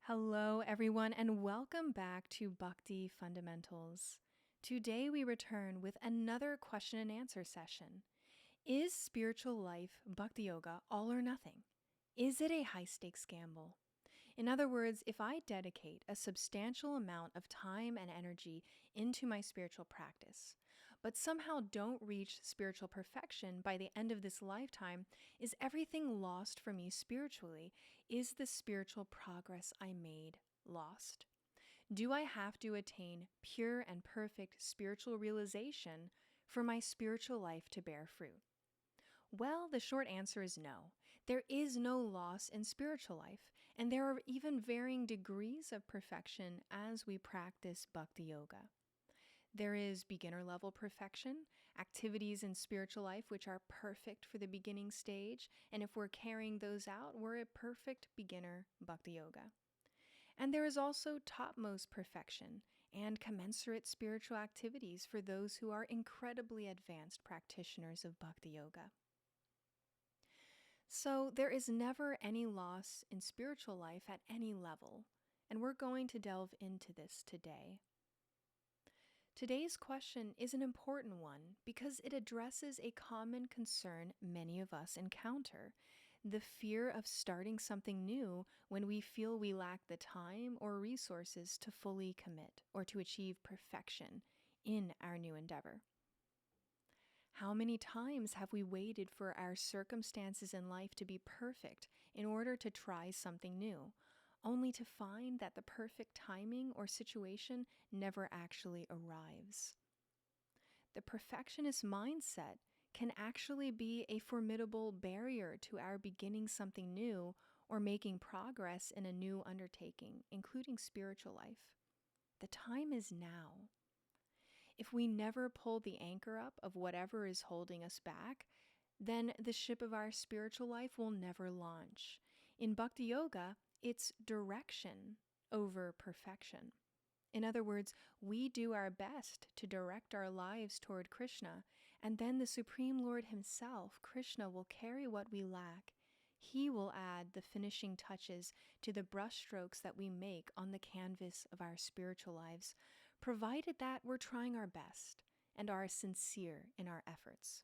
Hello, everyone, and welcome back to Bhakti Fundamentals. Today we return with another question and answer session. Is spiritual life, Bhakti Yoga, all or nothing? Is it a high-stakes gamble? In other words, if I dedicate a substantial amount of time and energy into my spiritual practice, but somehow don't reach spiritual perfection by the end of this lifetime, is everything lost for me spiritually? Is the spiritual progress I made lost? Do I have to attain pure and perfect spiritual realization for my spiritual life to bear fruit? Well, the short answer is no. There is no loss in spiritual life, and there are even varying degrees of perfection as we practice Bhakti Yoga. There is beginner level perfection, activities in spiritual life which are perfect for the beginning stage, and if we're carrying those out, we're a perfect beginner Bhakti Yoga. And there is also topmost perfection and commensurate spiritual activities for those who are incredibly advanced practitioners of Bhakti Yoga. So there is never any loss in spiritual life at any level, and we're going to delve into this today. Today's question is an important one because it addresses a common concern many of us encounter: the fear of starting something new when we feel we lack the time or resources to fully commit or to achieve perfection in our new endeavor. How many times have we waited for our circumstances in life to be perfect in order to try something new, only to find that the perfect timing or situation never actually arrives? The perfectionist mindset can actually be a formidable barrier to our beginning something new or making progress in a new undertaking, including spiritual life. The time is now. If we never pull the anchor up of whatever is holding us back, then the ship of our spiritual life will never launch. In Bhakti Yoga, it's direction over perfection. In other words, we do our best to direct our lives toward Krishna, and then the Supreme Lord Himself, Krishna, will carry what we lack. He will add the finishing touches to the brushstrokes that we make on the canvas of our spiritual lives, provided that we're trying our best and are sincere in our efforts.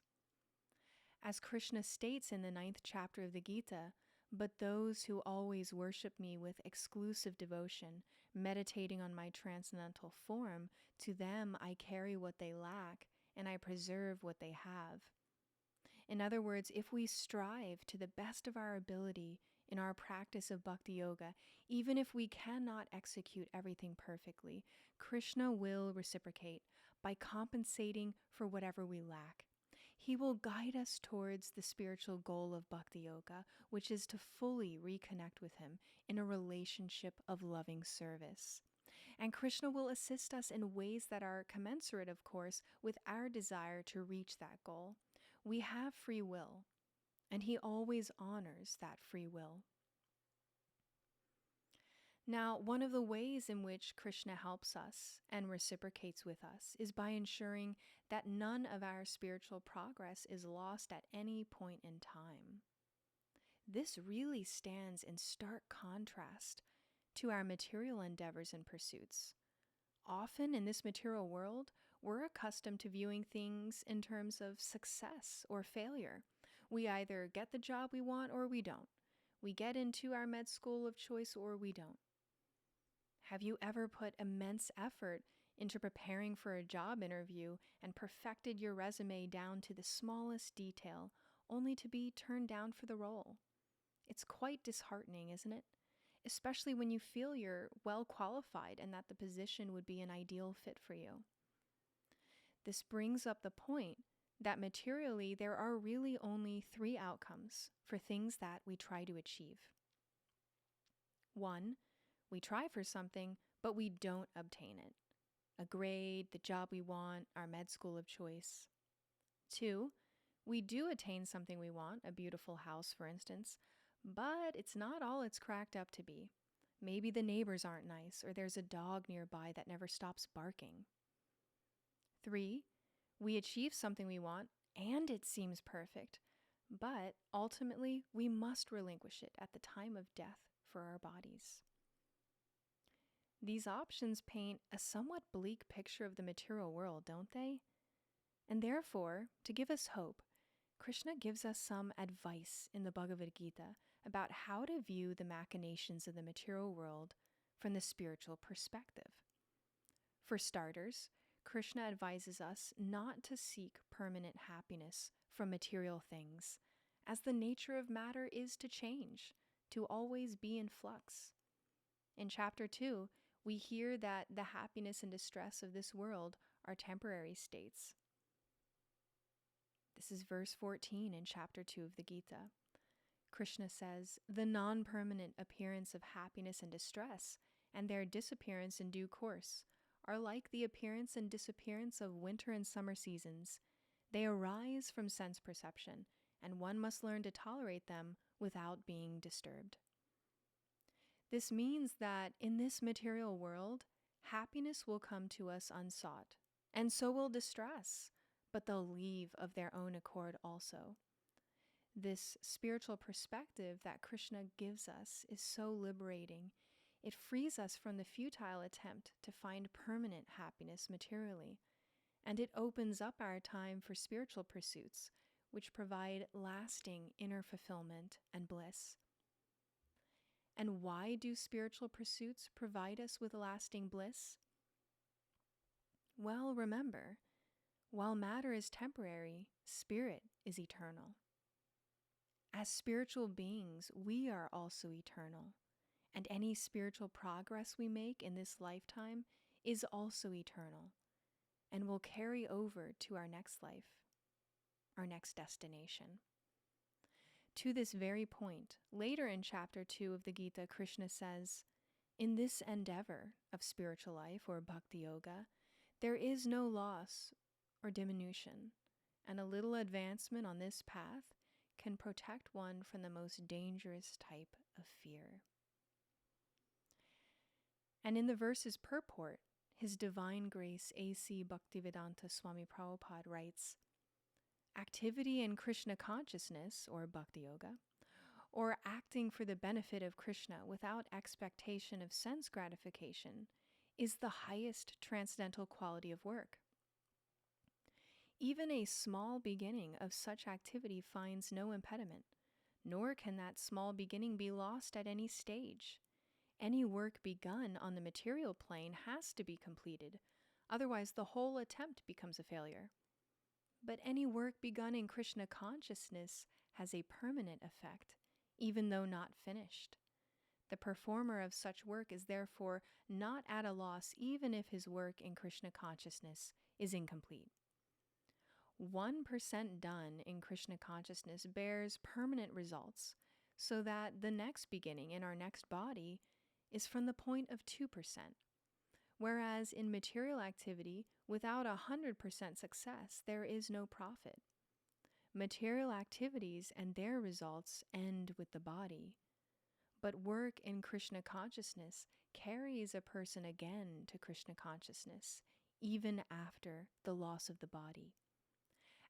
As Krishna states in the 9th chapter of the Gita, "But those who always worship me with exclusive devotion, meditating on my transcendental form, to them I carry what they lack, and I preserve what they have." In other words, if we strive to the best of our ability in our practice of Bhakti Yoga, even if we cannot execute everything perfectly, Krishna will reciprocate by compensating for whatever we lack. He will guide us towards the spiritual goal of Bhakti Yoga, which is to fully reconnect with Him in a relationship of loving service. And Krishna will assist us in ways that are commensurate, of course, with our desire to reach that goal. We have free will, and He always honors that free will. Now, one of the ways in which Krishna helps us and reciprocates with us is by ensuring that none of our spiritual progress is lost at any point in time. This really stands in stark contrast to our material endeavors and pursuits. Often in this material world, we're accustomed to viewing things in terms of success or failure. We either get the job we want or we don't. We get into our med school of choice or we don't. Have you ever put immense effort into preparing for a job interview and perfected your resume down to the smallest detail, only to be turned down for the role? It's quite disheartening, isn't it? Especially when you feel you're well qualified and that the position would be an ideal fit for you. This brings up the point that materially there are really only 3 outcomes for things that we try to achieve. 1, we try for something, but we don't obtain it. A grade, the job we want, our med school of choice. 2, we do attain something we want, a beautiful house, for instance, but it's not all it's cracked up to be. Maybe the neighbors aren't nice, or there's a dog nearby that never stops barking. 3, we achieve something we want, and it seems perfect, but ultimately we must relinquish it at the time of death for our bodies. These options paint a somewhat bleak picture of the material world, don't they? And therefore, to give us hope, Krishna gives us some advice in the Bhagavad Gita about how to view the machinations of the material world from the spiritual perspective. For starters, Krishna advises us not to seek permanent happiness from material things, as the nature of matter is to change, to always be in flux. In chapter 2, we hear that the happiness and distress of this world are temporary states. This is verse 14 in chapter 2 of the Gita. Krishna says, "The non-permanent appearance of happiness and distress, and their disappearance in due course, are like the appearance and disappearance of winter and summer seasons. They arise from sense perception, and one must learn to tolerate them without being disturbed." This means that in this material world, happiness will come to us unsought, and so will distress, but they'll leave of their own accord also. This spiritual perspective that Krishna gives us is so liberating. It frees us from the futile attempt to find permanent happiness materially, and it opens up our time for spiritual pursuits, which provide lasting inner fulfillment and bliss. And why do spiritual pursuits provide us with lasting bliss? Well, remember, while matter is temporary, spirit is eternal. As spiritual beings, we are also eternal, and any spiritual progress we make in this lifetime is also eternal and will carry over to our next life, our next destination. To this very point, later in chapter 2 of the Gita, Krishna says, "In this endeavor of spiritual life, or Bhakti Yoga, there is no loss or diminution, and a little advancement on this path can protect one from the most dangerous type of fear." And in the verse's purport, His Divine Grace A.C. Bhaktivedanta Swami Prabhupada writes, "Activity in Krishna consciousness, or Bhakti Yoga, or acting for the benefit of Krishna without expectation of sense gratification, is the highest transcendental quality of work. Even a small beginning of such activity finds no impediment, nor can that small beginning be lost at any stage. Any work begun on the material plane has to be completed, otherwise the whole attempt becomes a failure. But any work begun in Krishna consciousness has a permanent effect, even though not finished. The performer of such work is therefore not at a loss even if his work in Krishna consciousness is incomplete. 1% done in Krishna consciousness bears permanent results, so that the next beginning in our next body is from the point of 2%. Whereas in material activity, without 100% success, there is no profit. Material activities and their results end with the body. But work in Krishna consciousness carries a person again to Krishna consciousness, even after the loss of the body.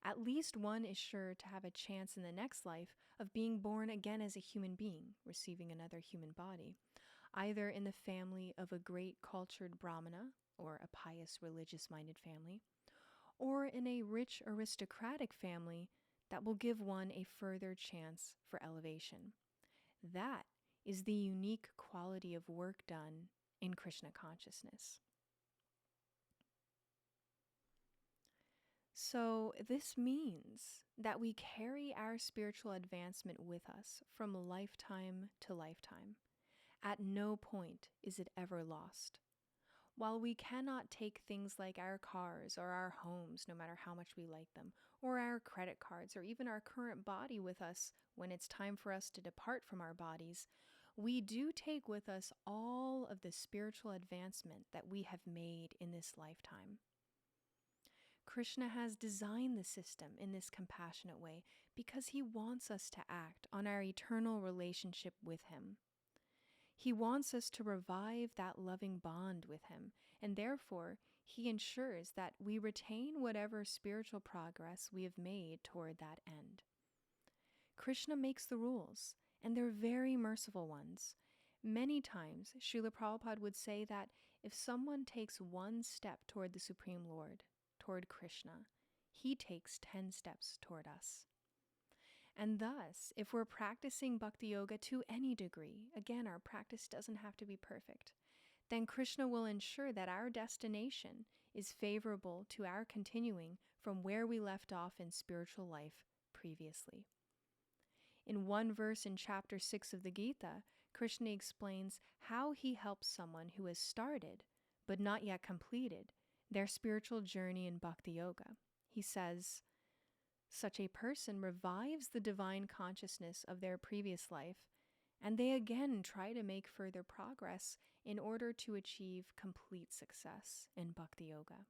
At least one is sure to have a chance in the next life of being born again as a human being, receiving another human body, either in the family of a great cultured Brahmana, or a pious religious-minded family, or in a rich aristocratic family that will give one a further chance for elevation. That is the unique quality of work done in Krishna consciousness. So this means that we carry our spiritual advancement with us from lifetime to lifetime. At no point is it ever lost. While we cannot take things like our cars or our homes, no matter how much we like them, or our credit cards, or even our current body with us when it's time for us to depart from our bodies, we do take with us all of the spiritual advancement that we have made in this lifetime. Krishna has designed the system in this compassionate way because he wants us to act on our eternal relationship with him. He wants us to revive that loving bond with him, and therefore he ensures that we retain whatever spiritual progress we have made toward that end. Krishna makes the rules, and they're very merciful ones, Many times, Srila Prabhupada would say that if someone takes one step toward the Supreme Lord, toward Krishna, he takes 10 steps toward us. And thus, if we're practicing Bhakti Yoga to any degree, again, our practice doesn't have to be perfect, then Krishna will ensure that our destination is favorable to our continuing from where we left off in spiritual life previously. In one verse in chapter 6 of the Gita, Krishna explains how he helps someone who has started, but not yet completed, their spiritual journey in Bhakti Yoga. He says, such a person revives the divine consciousness of their previous life, and they again try to make further progress in order to achieve complete success in Bhakti Yoga.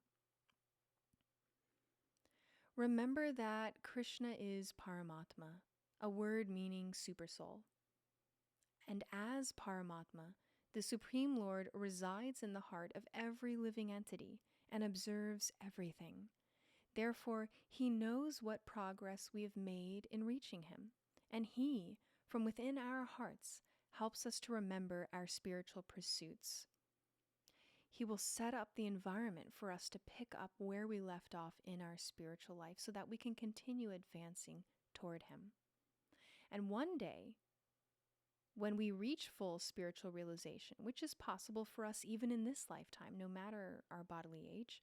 Remember that Krishna is Paramatma, a word meaning supersoul. And as Paramatma, the Supreme Lord resides in the heart of every living entity and observes everything. Therefore, he knows what progress we have made in reaching him, and he, from within our hearts, helps us to remember our spiritual pursuits. He will set up the environment for us to pick up where we left off in our spiritual life so that we can continue advancing toward him. And one day, when we reach full spiritual realization, which is possible for us even in this lifetime, no matter our bodily age,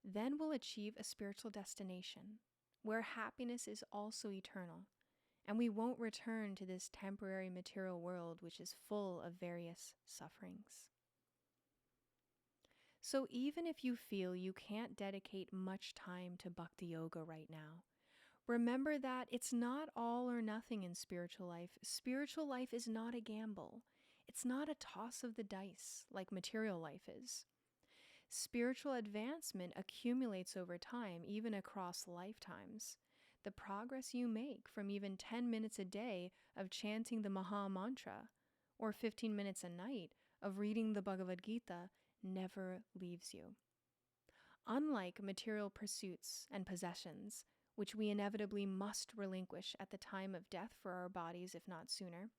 then we'll achieve a spiritual destination where happiness is also eternal, and we won't return to this temporary material world which is full of various sufferings. So even if you feel you can't dedicate much time to Bhakti Yoga right now, remember that it's not all or nothing in spiritual life. Spiritual life is not a gamble. It's not a toss of the dice like material life is. Spiritual advancement accumulates over time, even across lifetimes. The progress you make from even 10 minutes a day of chanting the Maha Mantra or 15 minutes a night of reading the Bhagavad Gita never leaves you. Unlike material pursuits and possessions, which we inevitably must relinquish at the time of death for our bodies, if not sooner,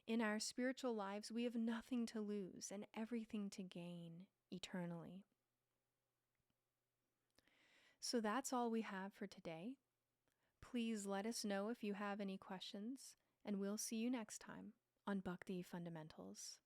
in our spiritual lives we have nothing to lose and everything to gain eternally. So that's all we have for today. Please let us know if you have any questions, and we'll see you next time on Bhakti Fundamentals.